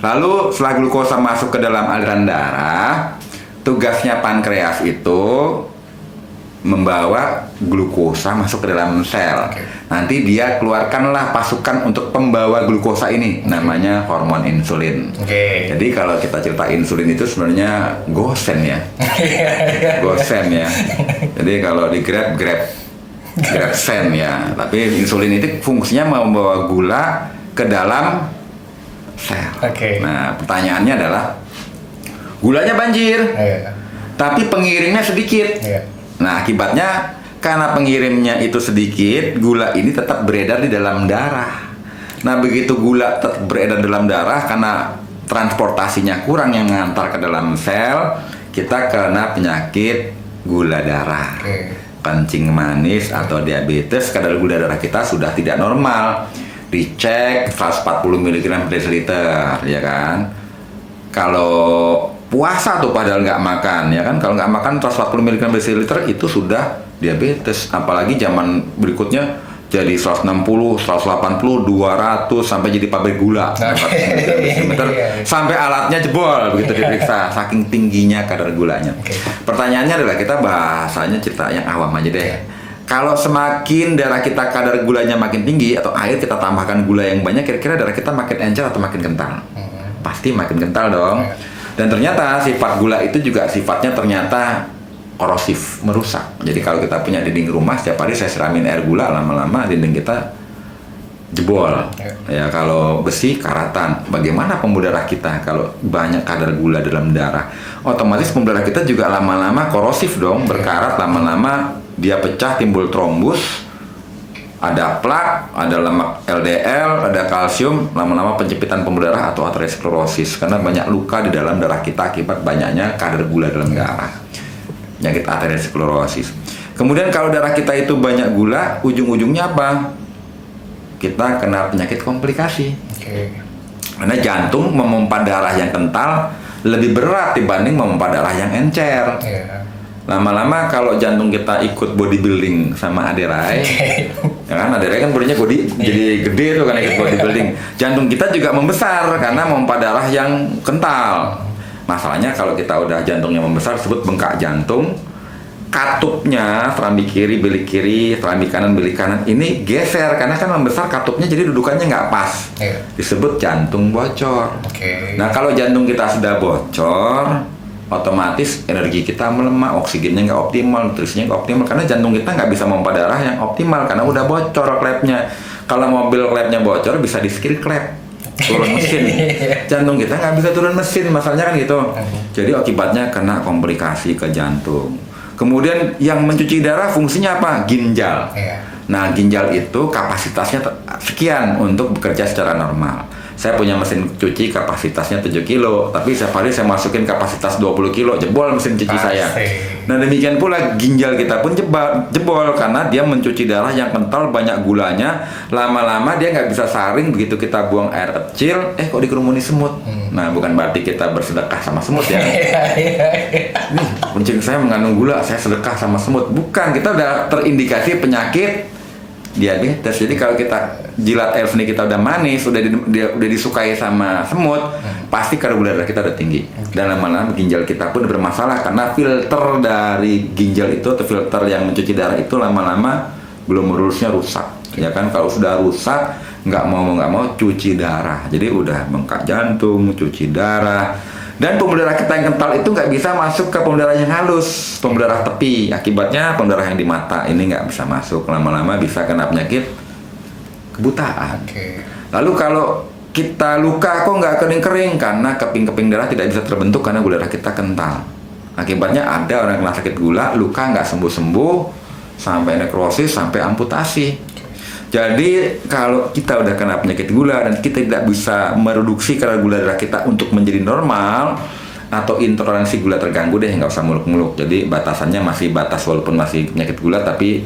Speaker 2: Lalu setelah glukosa masuk ke dalam aliran darah, tugasnya pankreas itu membawa glukosa masuk ke dalam sel. Nanti dia keluarkanlah pasukan untuk pembawa glukosa ini, namanya hormon insulin. Jadi kalau kita cerita insulin itu sebenarnya gosen ya. Gosen ya. Jadi kalau di Grab sen ya. Tapi insulin itu fungsinya membawa gula ke dalam sel. Nah, pertanyaannya adalah gulanya banjir, tapi pengirimnya sedikit. Nah, akibatnya karena pengirimnya itu sedikit, gula ini tetap beredar di dalam darah. Nah, begitu gula tetap beredar dalam darah karena transportasinya kurang yang mengantar ke dalam sel, kita kena penyakit gula darah. Kencing manis atau diabetes, kadar gula darah kita sudah tidak normal. Dicek 140 mg per desiliter, ya kan? Kalau puasa tuh padahal nggak makan, ya kan? Kalau nggak makan 140 mg per desiliter itu sudah diabetes. Apalagi zaman berikutnya jadi 160, 180, 200 sampai jadi pabrik gula. Sampai alatnya jebol begitu diperiksa, saking tingginya kadar gulanya. Pertanyaannya adalah, kita bahasanya cerita yang awam aja deh. Kalau semakin darah kita kadar gulanya makin tinggi atau air kita tambahkan gula yang banyak, kira-kira darah kita makin encer atau makin kental? Pasti makin kental dong. Dan ternyata sifat gula itu juga sifatnya ternyata korosif, merusak. Jadi kalau kita punya dinding rumah, setiap hari saya siramin air gula, lama-lama dinding kita jebol. Ya, kalau besi karatan. Bagaimana pembuluh darah kita kalau banyak kadar gula dalam darah? Otomatis pembuluh darah kita juga lama-lama korosif dong, berkarat, lama-lama dia pecah, timbul trombus, ada plak, ada lemak LDL, ada kalsium, lama-lama penjepitan pembuluh darah atau aterosklerosis karena banyak luka di dalam darah kita akibat banyaknya kadar gula dalam darah. Penyakit aterosklerosis. Kemudian kalau darah kita itu banyak gula, ujung-ujungnya apa? Kita kena penyakit komplikasi. Karena jantung memompa darah yang kental lebih berat dibanding memompa darah yang encer. Lama-lama kalau jantung kita ikut bodybuilding sama Aderai, ya kan, Aderai kan bodinya jadi gede tuh kan, ikut bodybuilding. Jantung kita juga membesar karena memompa darah yang kental. Masalahnya kalau kita udah jantungnya membesar, disebut bengkak jantung. Katupnya, serambi kiri, bilik kiri, serambi kanan, bilik kanan ini geser karena kan membesar, katupnya jadi dudukannya nggak pas. Disebut jantung bocor. Nah, kalau jantung kita sudah bocor, otomatis energi kita melemah, oksigennya nggak optimal, nutrisinya nggak optimal karena jantung kita nggak bisa memompa darah yang optimal karena udah bocor klepnya. Kalau mobil klepnya bocor bisa di skill klep, turun mesin. Jantung kita nggak bisa turun mesin, masalahnya kan gitu. Jadi akibatnya kena komplikasi ke jantung. Kemudian yang mencuci darah fungsinya apa? Ginjal. Nah, ginjal itu kapasitasnya sekian untuk bekerja secara normal. Saya punya mesin cuci kapasitasnya 7 kilo, tapi setiap hari saya masukin kapasitas 20 kilo, jebol mesin cuci saya. Nah, demikian pula ginjal kita pun jebol karena dia mencuci darah yang kental, banyak gulanya. Lama-lama dia nggak bisa saring, begitu kita buang air kecil, kok dikerumuni semut. Nah, bukan berarti kita bersedekah sama semut ya. Nih, kencing saya mengandung gula, saya sedekah sama semut. Bukan, kita udah terindikasi penyakit diabetes. Jadi kalau kita jilat air seni kita udah manis, udah disukai sama semut, pasti kadar gula darah kita udah tinggi. Dan lama-lama ginjal kita pun bermasalah karena filter dari ginjal itu atau filter yang mencuci darah itu lama-lama glomerulusnya rusak. Ya kan, kalau sudah rusak nggak mau cuci darah. Jadi udah bengkak jantung, cuci darah. Dan pembuluh darah kita yang kental itu nggak bisa masuk ke pembuluh darah yang halus, pembuluh darah tepi. Akibatnya pembuluh darah yang di mata ini nggak bisa masuk. Lama-lama bisa kena penyakit kebutaan. Lalu kalau kita luka kok nggak kering-kering karena keping-keping darah tidak bisa terbentuk karena gula darah kita kental. Akibatnya ada orang kena sakit gula, luka nggak sembuh-sembuh, sampai nekrosis, sampai amputasi. Jadi kalau kita udah kena penyakit gula dan kita tidak bisa mereduksi kadar gula darah kita untuk menjadi normal, atau intoleransi gula terganggu deh, nggak usah muluk-muluk. Jadi batasannya masih batas, walaupun masih penyakit gula tapi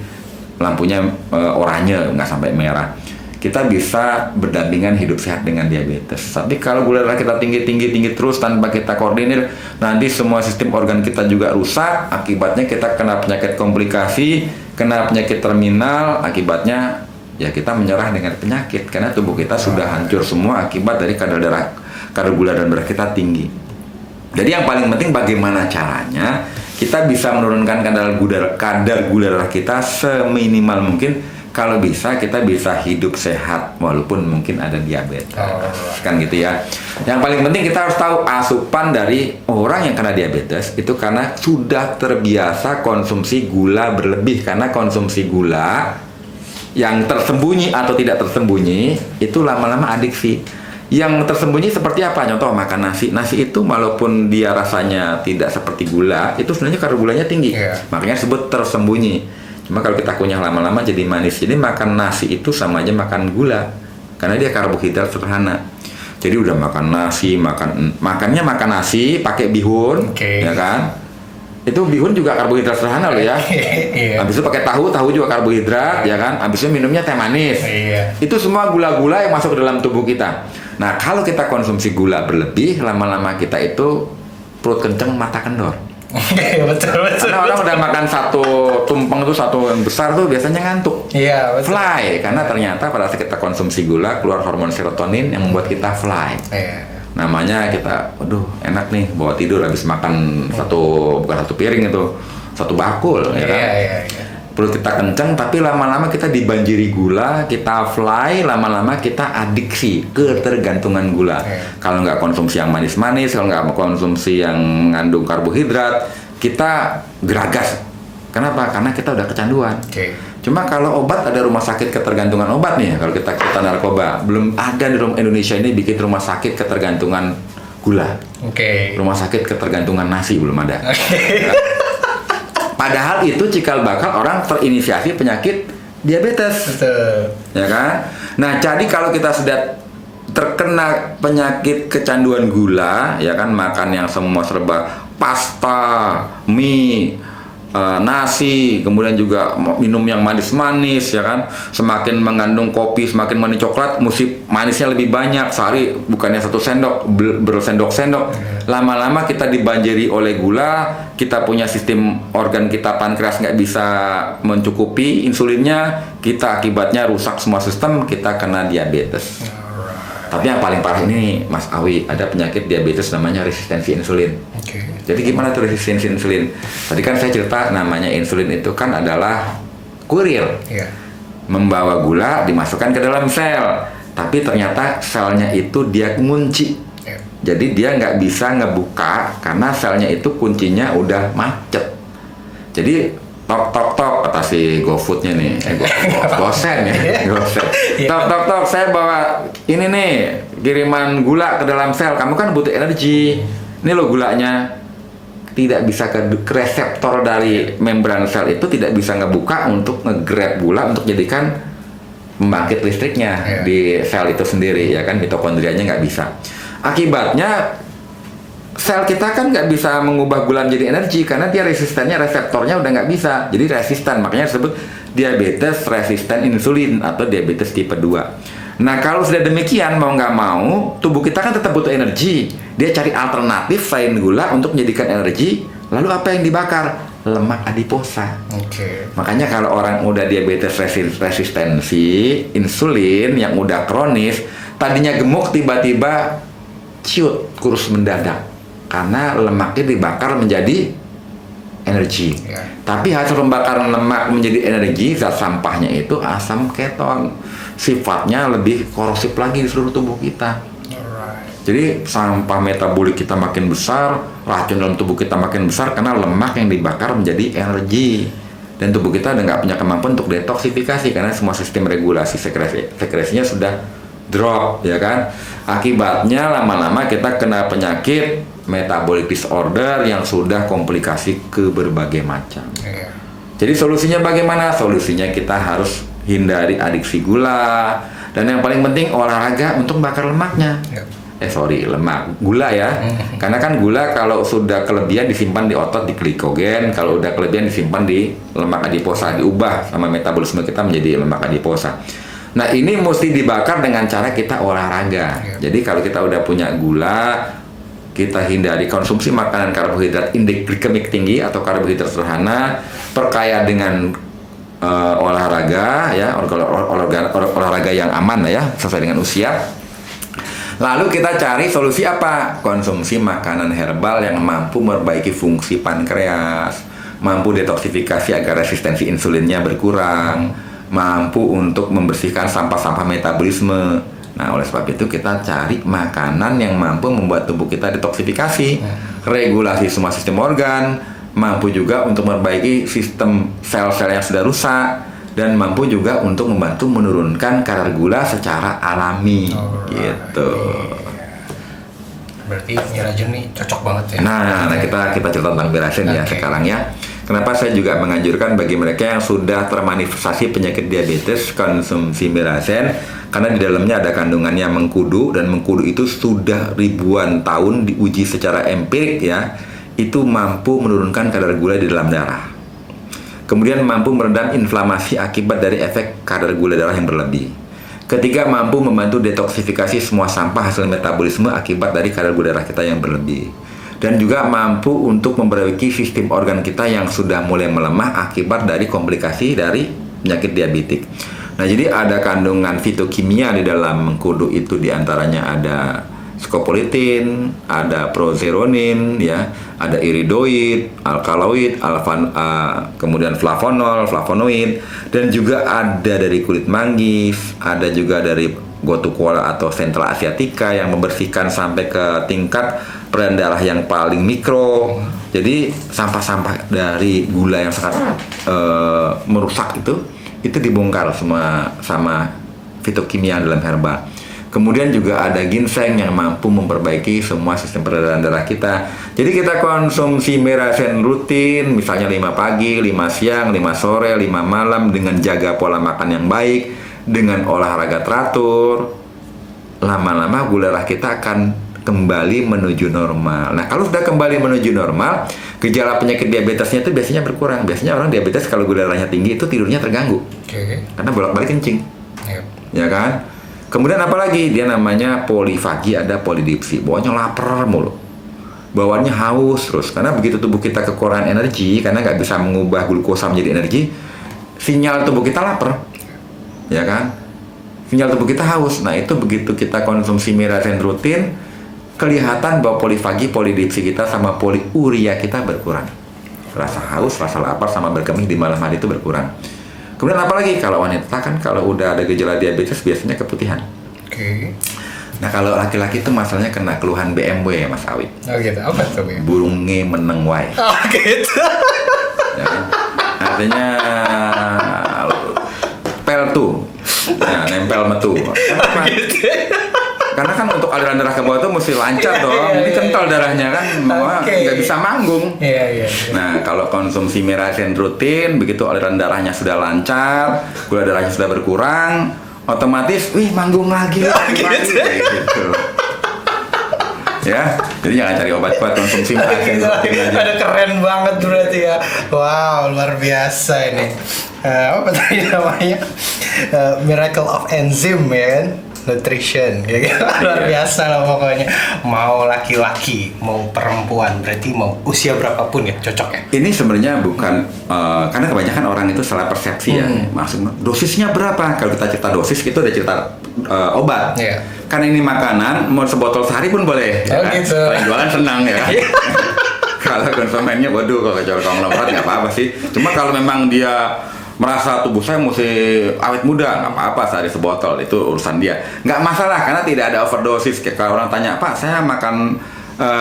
Speaker 2: lampunya oranye, nggak sampai merah. Kita bisa berdampingan hidup sehat dengan diabetes. Tapi kalau gula darah kita tinggi terus tanpa kita koordinir, nanti semua sistem organ kita juga rusak. Akibatnya kita kena penyakit komplikasi, kena penyakit terminal. Akibatnya ya kita menyerah dengan penyakit karena tubuh kita sudah hancur semua akibat dari kadar gula dalam darah kita tinggi. Jadi yang paling penting bagaimana caranya kita bisa menurunkan kadar gula darah kita seminimal mungkin. Kalau bisa kita bisa hidup sehat walaupun mungkin ada diabetes, kan gitu ya. Yang paling penting kita harus tahu asupan dari orang yang kena diabetes itu karena sudah terbiasa konsumsi gula berlebih, karena konsumsi gula yang tersembunyi atau tidak tersembunyi itu lama-lama adiksi. Yang tersembunyi seperti apa? Contoh makan nasi. Nasi itu walaupun dia rasanya tidak seperti gula, itu sebenarnya kadar gulanya tinggi. Makanya disebut tersembunyi. Cuma kalau kita kunyah lama-lama jadi manis. Jadi makan nasi itu sama aja makan gula. Karena dia karbohidrat sederhana. Jadi udah makan nasi, makannya makan nasi pakai bihun, ya kan? Itu bihun juga karbohidrat sederhana loh ya. Habis itu pakai tahu juga karbohidrat, ya kan? Habis itu minumnya teh manis. Itu semua gula-gula yang masuk ke dalam tubuh kita. Nah, kalau kita konsumsi gula berlebih, lama-lama kita itu perut kenceng, mata kendor.
Speaker 1: Betul.
Speaker 2: Karena orang udah makan satu tumpeng itu satu yang besar tuh biasanya ngantuk.
Speaker 1: Iya, betul.
Speaker 2: Fly, karena ternyata pada saat kita konsumsi gula keluar hormon serotonin yang membuat kita fly. Namanya kita, waduh enak nih bawa tidur habis makan bukan satu piring itu, satu bakul, ya kan? Perut kita kencang, tapi lama-lama kita dibanjiri gula, kita fly, lama-lama kita adiksi, ketergantungan gula. Kalau nggak konsumsi yang manis-manis, kalau nggak konsumsi yang mengandung karbohidrat, kita geragas. Kenapa? Karena kita udah kecanduan. Cuma kalau obat ada rumah sakit ketergantungan obat nih, kalau kita narkoba, belum ada di Indonesia ini bikin rumah sakit ketergantungan gula. Rumah sakit ketergantungan nasi belum ada. Padahal itu cikal bakal orang terinisiasi penyakit diabetes.
Speaker 1: Betul.
Speaker 2: Ya kan? Nah, jadi kalau kita sudah terkena penyakit kecanduan gula, ya kan, makan yang semua serba pasta, mie, nasi, kemudian juga minum yang manis-manis, ya kan, semakin mengandung kopi, semakin manis coklat, mesti manisnya lebih banyak, sehari bukannya 1 sendok, bersendok-sendok. Lama-lama kita dibanjiri oleh gula, kita punya sistem organ kita pankreas nggak bisa mencukupi insulinnya, kita akibatnya rusak semua sistem, kita kena diabetes. Tapi yang paling parah ini Mas Awi, ada penyakit diabetes namanya resistensi insulin. Jadi gimana tuh resistensi insulin? Tadi kan saya cerita namanya insulin itu kan adalah kurir. Membawa gula dimasukkan ke dalam sel. Tapi ternyata selnya itu dia ngunci. Jadi dia nggak bisa ngebuka karena selnya itu kuncinya udah macet. Jadi tok kata si GoFood-nya nih, Gosen ya, Gosen. Tok, saya bawa ini nih kiriman gula ke dalam sel. Kamu kan butuh energi. Ini loh gulanya. Tidak bisa ke reseptor dari membran sel itu tidak bisa ngebuka untuk nge-grab gula untuk jadikan pembangkit listriknya di sel itu sendiri, ya kan, mitokondrianya nggak bisa. Akibatnya sel kita kan nggak bisa mengubah gula menjadi energi karena dia resistennya, reseptornya udah nggak bisa, jadi resisten. Makanya disebut diabetes resisten insulin atau diabetes tipe 2. Nah, kalau sudah demikian, mau nggak mau tubuh kita kan tetap butuh energi. Dia cari alternatif selain gula untuk menjadikan energi. Lalu apa yang dibakar? Lemak adiposa. Makanya kalau orang udah diabetes resistensi insulin yang udah kronis, tadinya gemuk tiba-tiba ciut, kurus mendadak. Karena lemaknya dibakar menjadi energi. Tapi hasil pembakaran lemak menjadi energi, zat sampahnya itu asam keton. Sifatnya lebih korosif lagi di seluruh tubuh kita. Jadi sampah metabolik kita makin besar, racun dalam tubuh kita makin besar karena lemak yang dibakar menjadi energi. Dan tubuh kita udah nggak punya kemampuan untuk detoksifikasi karena semua sistem regulasi sekresinya sudah drop, ya kan. Akibatnya lama-lama kita kena penyakit metabolic disorder yang sudah komplikasi ke berbagai macam. Jadi solusinya bagaimana? Solusinya kita harus hindari adiksi gula, dan yang paling penting olahraga untuk bakar lemaknya. Gula ya. Karena kan gula kalau sudah kelebihan disimpan di otot di glikogen, kalau udah kelebihan disimpan di lemak adiposa, diubah sama metabolisme kita menjadi lemak adiposa. Nah, ini mesti dibakar dengan cara kita olahraga. Jadi kalau kita udah punya gula, kita hindari konsumsi makanan karbohidrat indeks glikemik tinggi atau karbohidrat sederhana, perkaya dengan olahraga ya, olahraga yang aman ya, sesuai dengan usia. Lalu kita cari solusi apa? Konsumsi makanan herbal yang mampu memperbaiki fungsi pankreas, mampu detoksifikasi agar resistensi insulinnya berkurang, mampu untuk membersihkan sampah-sampah metabolisme. Nah, oleh sebab itu kita cari makanan yang mampu membuat tubuh kita detoksifikasi, regulasi semua sistem organ, mampu juga untuk memperbaiki sistem sel-sel yang sudah rusak, dan mampu juga untuk membantu menurunkan kadar gula secara alami. Gitu.
Speaker 1: Berarti Miragen nih cocok banget ya.
Speaker 2: Nah kita cerita tentang Miragen ya sekarang ya. Kenapa saya juga menganjurkan bagi mereka yang sudah termanifestasi penyakit diabetes konsumsi Miragen, karena di dalamnya ada kandungannya mengkudu, dan mengkudu itu sudah ribuan tahun diuji secara empirik ya, itu mampu menurunkan kadar gula di dalam darah. Kemudian mampu meredam inflamasi akibat dari efek kadar gula darah yang berlebih. Ketiga, mampu membantu detoksifikasi semua sampah hasil metabolisme akibat dari kadar gula darah kita yang berlebih. Dan juga mampu untuk memperbaiki sistem organ kita yang sudah mulai melemah akibat dari komplikasi dari penyakit diabetik. Nah, jadi ada kandungan fitokimia di dalam mengkudu itu, diantaranya ada scopoletin, ada prozeronin, ya, ada iridoid, alkaloid, kemudian flavonol, flavonoid, dan juga ada dari kulit manggis, ada juga dari gotukola atau Central Asiatica yang membersihkan sampai ke tingkat peredaran darah yang paling mikro. Jadi sampah-sampah dari gula yang sangat merusak itu dibongkar semua sama fitokimia dalam herbal. Kemudian juga ada ginseng yang mampu memperbaiki semua sistem peredaran darah kita. Jadi kita konsumsi Miragen rutin, misalnya 5 pagi, 5 siang, 5 sore, 5 malam, dengan jaga pola makan yang baik, dengan olahraga teratur. Lama-lama gula darah kita akan kembali menuju normal. Nah, kalau sudah kembali menuju normal, gejala penyakit diabetesnya itu biasanya berkurang. Biasanya orang diabetes kalau gula darahnya tinggi itu tidurnya terganggu. Karena bolak-balik kencing. Ya kan? Kemudian apalagi dia namanya polifagi, ada polidipsi, bawaannya lapar mulu, bawaannya haus terus, karena begitu tubuh kita kekurangan energi karena nggak bisa mengubah glukosa menjadi energi, sinyal tubuh kita lapar, ya kan, sinyal tubuh kita haus. Nah, itu begitu kita konsumsi Miragen rutin, kelihatan bahwa polifagi, polidipsi kita sama poliuria kita berkurang, rasa haus, rasa lapar sama berkemih di malam hari itu berkurang. Kemudian apalagi kalau wanita kan kalau udah ada gejala diabetes biasanya keputihan. Nah, kalau laki-laki itu masalahnya kena keluhan BMW ya Mas Awi.
Speaker 1: Oh gitu, apa tuh?
Speaker 2: Burungnya meneng wae.
Speaker 1: Oh gitu.
Speaker 2: Ya, kan? Artinya peltu. Nah, nempel metu. Kenapa? Karena kan untuk aliran darah ke bawah itu mesti lancar dong. Ini kental darahnya kan, nggak bisa manggung. Nah, kalau konsumsi Miragen rutin, begitu aliran darahnya sudah lancar, gula darahnya sudah berkurang, otomatis, manggung lagi. Gitu. Ya, jadi jangan cari obat kuat, konsumsi Miragen rutin aja.
Speaker 1: Ada keren banget berarti ya. Wow, luar biasa ini. Apa tadi namanya? Miracle of Enzyme ya kan? Nutrition, ya kan? Luar biasa lah pokoknya. Mau laki-laki, mau perempuan, berarti mau usia berapapun ya cocok ya.
Speaker 2: Ini sebenarnya bukan karena kebanyakan orang itu salah persepsi ya. Maksudnya dosisnya berapa? Kalau kita cerita dosis itu udah cerita obat. Karena ini makanan, mau sebotol sehari pun boleh. Ya kan?
Speaker 1: Gitu.
Speaker 2: Kalau jualan senang ya kan. Kalau konsumennya, waduh kalau jual konglomerat nggak apa-apa sih. Cuma kalau memang dia merasa tubuh saya mesti awet muda, nggak apa-apa sehari sebotol, itu urusan dia, nggak masalah karena tidak ada overdosis. Kalau orang tanya, Pak saya makan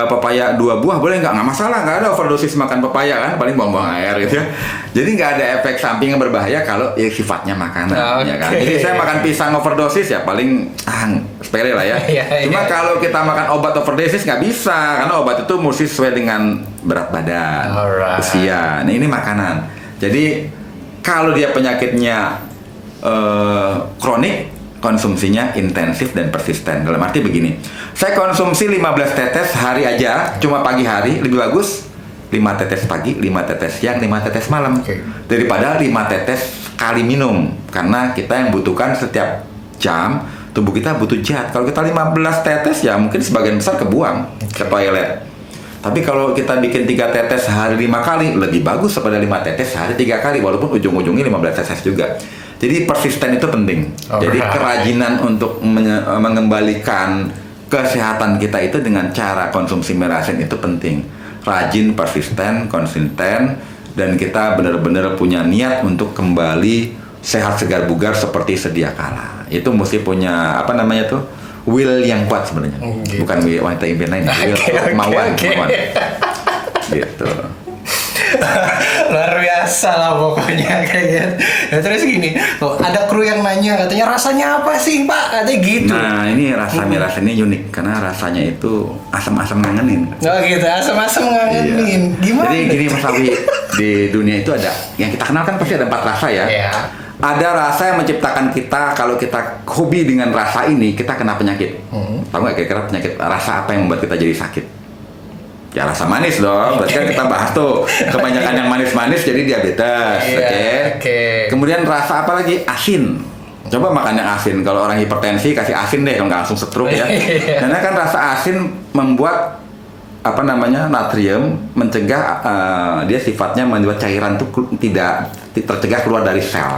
Speaker 2: pepaya 2 buah boleh nggak masalah, nggak ada overdosis makan pepaya kan, paling buang-buang air gitu ya. Jadi nggak ada efek samping yang berbahaya kalau ya sifatnya makanan. Ya kan. Jadi saya makan pisang overdosis ya paling sepele lah ya. Cuma kalau kita makan obat overdosis nggak bisa, karena obat itu mesti sesuai dengan berat badan, usia. Nah, ini makanan. Jadi kalau dia penyakitnya kronik, konsumsinya intensif dan persisten. Dalam arti begini, saya konsumsi 15 tetes hari aja, cuma pagi hari, lebih bagus 5 tetes pagi, 5 tetes siang, 5 tetes malam. Daripada 5 tetes kali minum. Karena kita yang butuhkan setiap jam, tubuh kita butuh zat. Kalau kita 15 tetes ya mungkin sebagian besar kebuang ke toilet. Tapi kalau kita bikin 3 tetes sehari 5 kali, lebih bagus daripada 5 tetes sehari 3 kali, walaupun ujung-ujungnya 15 tetes juga. Jadi persisten itu penting. Jadi kerajinan untuk mengembalikan kesehatan kita itu dengan cara konsumsi mirasen itu penting. Rajin, persisten, konsisten, dan kita benar-benar punya niat untuk kembali sehat segar bugar seperti sedia kala. Itu mesti punya apa namanya tuh? Will yang kuat sebenarnya.
Speaker 1: Gitu.
Speaker 2: Bukan wanita impian lain, will, kemauan. Gitu.
Speaker 1: Luar biasa lah pokoknya kayak gitu. Nah, terus gini, tuh ada kru yang nanya katanya rasanya apa sih Pak? Katanya gitu.
Speaker 2: Nah ini rasa mirasen ini unik karena rasanya itu asam-asam ngangenin.
Speaker 1: Oh gitu, asam-asam ngangenin.
Speaker 2: Iya.
Speaker 1: Gimana?
Speaker 2: Jadi gini Mas Awi, di dunia itu ada yang kita kenal kan pasti ada 4 rasa ya.
Speaker 1: Iya.
Speaker 2: Ada rasa yang menciptakan kita, kalau kita hobi dengan rasa ini kita kena penyakit. Tahu nggak kira-kira penyakit rasa apa yang membuat kita jadi sakit? Ya rasa manis dong, berarti kan kita bahas tuh kebanyakan yang manis-manis jadi diabetes,
Speaker 1: Iya, oke.
Speaker 2: Kemudian rasa apa lagi? Asin. Coba makan yang asin, kalau orang hipertensi kasih asin deh, kalau nggak langsung stroke ya. Karena kan rasa asin membuat apa namanya natrium mencegah dia sifatnya membuat cairan tuh tidak tercegah keluar dari sel.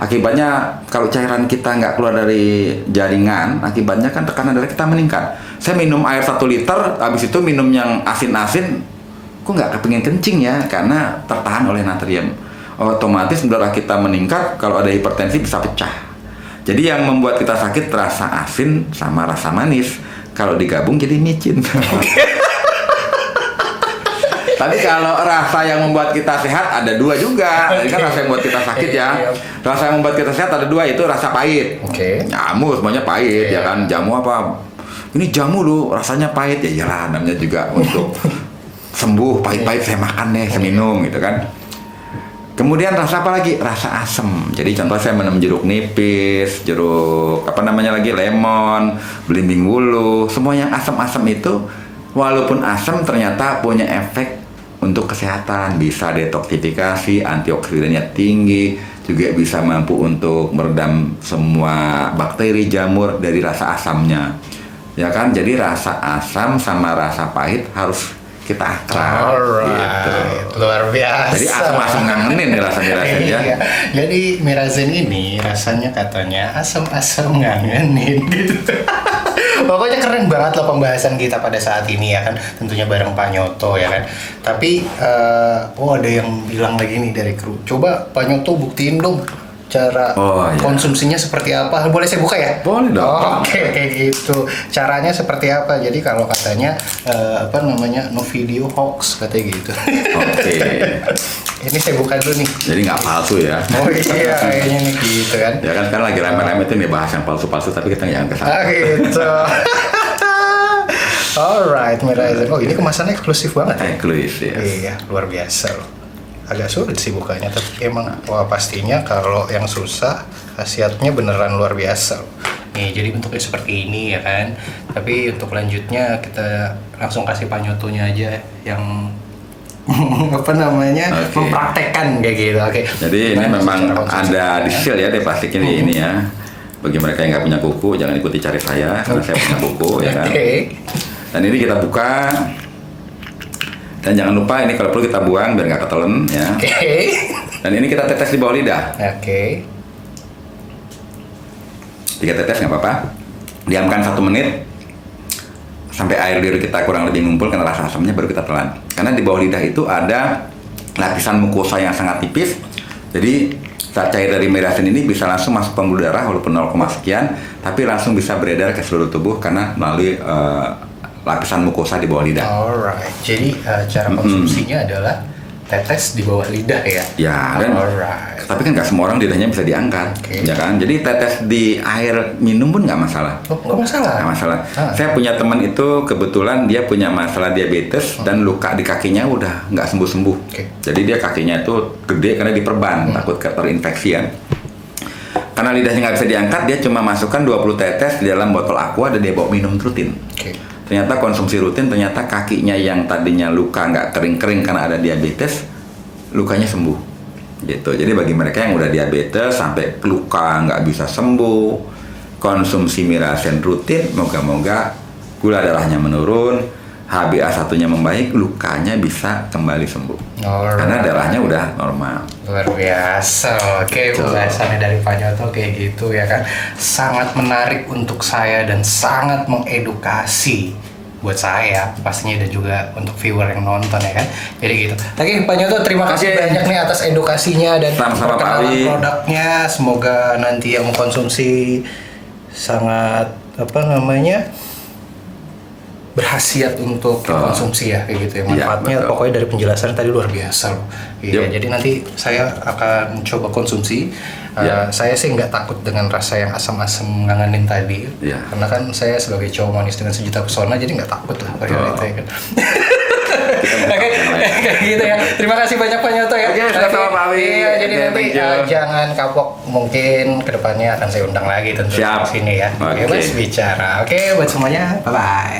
Speaker 2: Akibatnya kalau cairan kita nggak keluar dari jaringan, akibatnya kan tekanan darah kita meningkat. Saya minum air 1 liter, habis itu minum yang asin-asin, kok nggak kepingin kencing ya, karena tertahan oleh natrium. Otomatis darah kita meningkat, kalau ada hipertensi bisa pecah. Jadi yang membuat kita sakit rasa asin sama rasa manis. Kalau digabung jadi micin. Tapi kalau rasa yang membuat kita sehat ada 2 juga. Tadi kan rasa yang membuat kita sakit ya. Rasa yang membuat kita sehat ada 2, itu rasa pahit. Jamu semuanya pahit ya kan. Jamu apa? Ini jamu loh, rasanya pahit ya. Iyalah, namanya juga untuk sembuh. Pahit-pahit saya makan deh, saya minum gitu kan. Kemudian rasa apa lagi? Rasa asam. Jadi contoh saya minum jeruk nipis, jeruk apa namanya lagi, lemon, belimbing wuluh. Semua yang asam-asam itu walaupun asam ternyata punya efek untuk kesehatan, bisa detoksifikasi, antioksidannya tinggi, juga bisa mampu untuk meredam semua bakteri jamur dari rasa asamnya. Ya kan, jadi rasa asam sama rasa pahit harus kita akrab. Gitu.
Speaker 1: Luar biasa.
Speaker 2: Jadi asam-asam ngangenin nih rasa mirasen ya.
Speaker 1: Iya. Jadi mirasen ini rasanya katanya asam-asam ngangenin gitu. Pokoknya keren banget loh pembahasan kita pada saat ini ya kan. Tentunya bareng Pak Nyoto ya kan. Tapi ada yang bilang lagi nih dari kru. Coba Pak Nyoto buktiin dong cara konsumsinya seperti apa. Boleh saya buka ya?
Speaker 2: Boleh dong.
Speaker 1: Oke, kayak gitu. Caranya seperti apa? Jadi kalau katanya no video hoax katanya gitu.
Speaker 2: Oke.
Speaker 1: Ini saya buka dulu nih.
Speaker 2: Jadi nggak palsu ya.
Speaker 1: Oh iya, kayaknya nih gitu kan.
Speaker 2: Ya kan sekarang lagi rame-rame tuh nih bahas yang palsu-palsu, tapi kita jangan kesana.
Speaker 1: Gitu. Alright, mirasen. Oh ini kemasannya eksklusif banget ya?
Speaker 2: Eksklusif.
Speaker 1: Iya, luar biasa loh. Agak sulit sih bukanya, tapi emang wah pastinya kalau yang susah khasiatnya beneran luar biasa loh. Nih, jadi bentuknya seperti ini ya kan. Tapi untuk lanjutnya kita langsung kasih Pak Nyotonya aja yang apa namanya mempraktekkan kayak gitu. Oke.
Speaker 2: Jadi ini memang ada di seal ya, di plastik ini ya. Bagi mereka yang nggak punya kuku, jangan ikuti cari saya karena saya punya kuku ya kan. Dan ini kita buka. Dan jangan lupa ini kalau perlu kita buang biar nggak ketelen ya. Dan ini kita tetes di bawah lidah. 3 tetes nggak apa-apa. Diamkan 1 menit sampai air liur kita kurang lebih ngumpul karena rasa asamnya, baru kita telan. Karena di bawah lidah itu ada lapisan mukosa yang sangat tipis. Jadi saat cair dari mirasen ini bisa langsung masuk pembuluh darah walaupun 0, sekian, tapi langsung bisa beredar ke seluruh tubuh karena melalui lapisan mukosa di bawah lidah.
Speaker 1: Alright, jadi cara konsumsinya adalah tetes di bawah lidah ya?
Speaker 2: Ya, dan tapi kan nggak semua orang lidahnya bisa diangkat, ya kan? Jadi tetes di air minum pun nggak masalah.
Speaker 1: Oh, nggak masalah?
Speaker 2: Nggak masalah. Saya punya teman itu kebetulan dia punya masalah diabetes dan luka di kakinya udah nggak sembuh-sembuh. Jadi dia kakinya itu gede karena diperban, takut terinfeksi ya. Karena lidahnya nggak bisa diangkat, dia cuma masukkan 20 tetes di dalam botol aqua dan dia bawa minum rutin. Ternyata konsumsi rutin, ternyata kakinya yang tadinya luka nggak kering-kering karena ada diabetes, lukanya sembuh. Gitu. Jadi bagi mereka yang udah diabetes sampai luka nggak bisa sembuh, konsumsi mirasen rutin, moga-moga gula darahnya menurun, HbA1-nya membaik, lukanya bisa kembali sembuh. karena darahnya udah normal.
Speaker 1: Luar biasa. Oke, pembahasannya dari Pak Nyoto kayak gitu ya kan. Sangat menarik untuk saya dan sangat mengedukasi buat saya pastinya, dan juga untuk viewer yang nonton ya kan. Jadi gitu. Oke, Pak Nyoto, terima kasih banyak nih atas edukasinya dan
Speaker 2: Sama-sama, Pak
Speaker 1: perkenalan
Speaker 2: Ali.
Speaker 1: produknya. Semoga nanti yang mengkonsumsi sangat berhasiat untuk konsumsi ya kayak gitu ya. Manfaatnya
Speaker 2: betul.
Speaker 1: pokoknya dari penjelasannya tadi luar biasa loh. Iya,
Speaker 2: Yup.
Speaker 1: jadi nanti saya akan coba konsumsi. Saya sih nggak takut dengan rasa yang asam-asam ngangenin tadi, karena kan saya sebagai cowok manis dengan sejuta pesona, jadi nggak takut lah pada itu ya kan. Oke, kayak gitu ya. Terima kasih banyak Pak Nyoto ya.
Speaker 2: Oke, sama-sama, Pak Ali.
Speaker 1: Iya, jadi
Speaker 2: Oke,
Speaker 1: nanti
Speaker 2: thank you.
Speaker 1: jangan kapok, mungkin kedepannya akan saya undang lagi tentu
Speaker 2: Siap.
Speaker 1: di sini ya.
Speaker 2: Oke.
Speaker 1: Mas bicara. Oke, buat semuanya, bye bye.